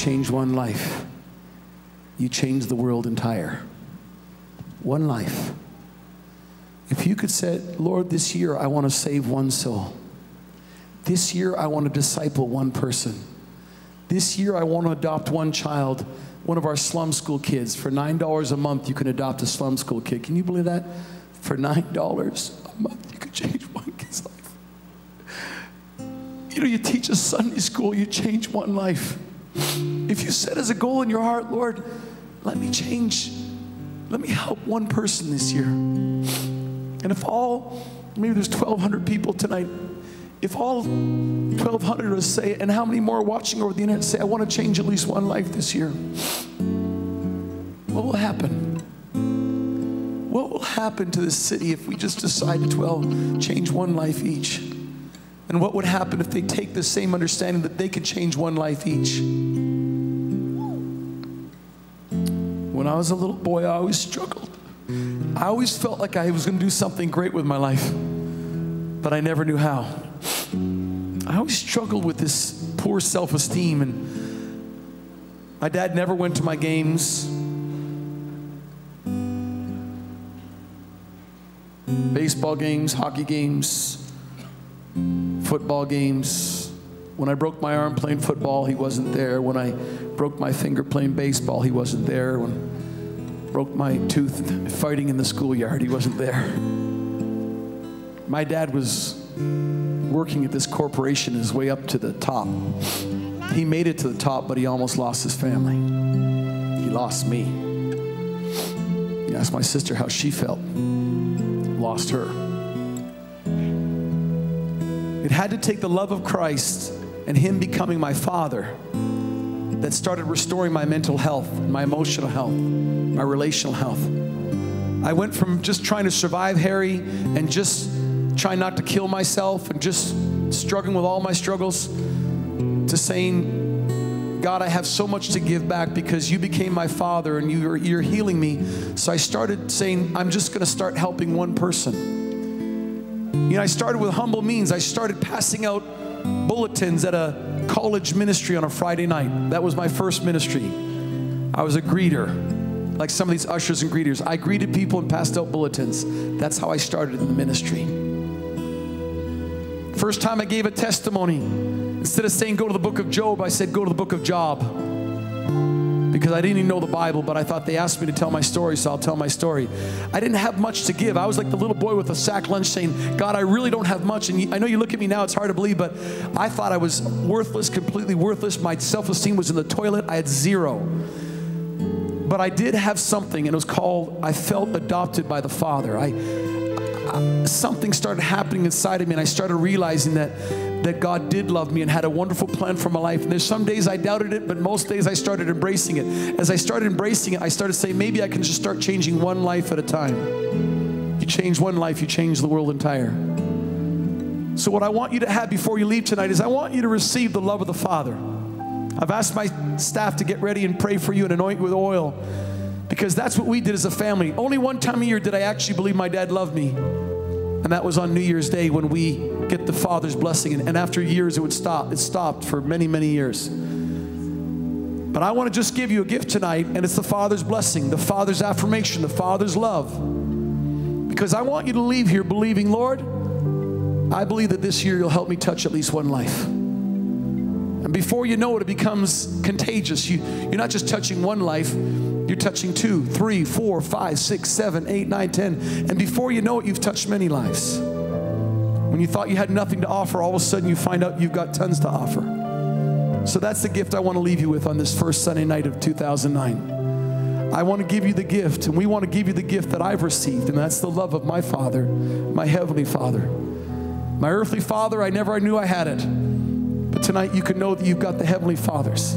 change one life, you change the world entire. One life. If you could say, Lord, this year I want to save one soul. This year I want to disciple one person. This year I want to adopt one child, one of our slum school kids. For $9 a month, you can adopt a slum school kid. Can you believe that? For $9 a month, you could change one kid's life. You know, you teach a Sunday school, you change one life. If you set as a goal in your heart, Lord, let me change, let me help one person this year. And if all, maybe there's 1,200 people tonight, if all 1,200 of us say, and how many more watching over the internet say, I want to change at least one life this year, what will happen? What will happen to this city if we just decided to change one life each? And what would happen if they take the same understanding that they could change one life each? When I was a little boy, I always struggled. I always felt like I was going to do something great with my life, but I never knew how. I always struggled with this poor self-esteem, and my dad never went to my games. Baseball games, hockey games, football games. When I broke my arm playing football, he wasn't there. When I broke my finger playing baseball, he wasn't there. When I broke my tooth fighting in the schoolyard, he wasn't there. My dad was working at this corporation his way up to the top. He made it to the top, but he almost lost his family. He lost me. He asked my sister how she felt. Lost her. It had to take the love of Christ and Him becoming my Father that started restoring my mental health, my emotional health, my relational health. I went from just trying to survive, Harry, and just trying not to kill myself and just struggling with all my struggles, to saying, God, I have so much to give back because you became my Father and you're healing me. So I started saying, I'm just going to start helping one person. You know, I started with humble means. I started passing out bulletins at a college ministry on a Friday night. That was my first ministry. I was a greeter, like some of these ushers and greeters. I greeted people and passed out bulletins. That's how I started in the ministry. First time I gave a testimony, instead of saying go to the book of Job, I said go to the book of Job. Because I didn't even know the Bible, but I thought they asked me to tell my story, so I'll tell my story. I didn't have much to give. I was like the little boy with a sack lunch saying, God, I really don't have much. And I know you look at me now, it's hard to believe, but I thought I was worthless, completely worthless. My self-esteem was in the toilet. I had zero. But I did have something, and it was called, I felt adopted by the Father. Something started happening inside of me, and I started realizing that God did love me and had a wonderful plan for my life. And there's some days I doubted it, but most days I started embracing it. As I started embracing it, I started saying, maybe I can just start changing one life at a time. You change one life, you change the world entire. So what I want you to have before you leave tonight is I want you to receive the love of the Father. I've asked my staff to get ready and pray for you and anoint you with oil, because that's what we did as a family. Only one time a year did I actually believe my dad loved me. And that was on New Year's Day when we get the Father's blessing. And after years, it would stop. It stopped for many, many years. But I want to just give you a gift tonight, and it's the Father's blessing, the Father's affirmation, the Father's love. Because I want you to leave here believing, Lord, I believe that this year you'll help me touch at least one life. And before you know it, it becomes contagious. You're not just touching one life, you're touching 2, 3, 4, 5, 6, 7, 8, 9, 10. And before you know it, you've touched many lives. When you thought you had nothing to offer, all of a sudden you find out you've got tons to offer. So that's the gift I want to leave you with on this first Sunday night of 2009. I want to give you the gift, and we want to give you the gift that I've received, and that's the love of my Father, my Heavenly Father. My earthly father, I never knew I had it. But tonight you can know that you've got the Heavenly Father's.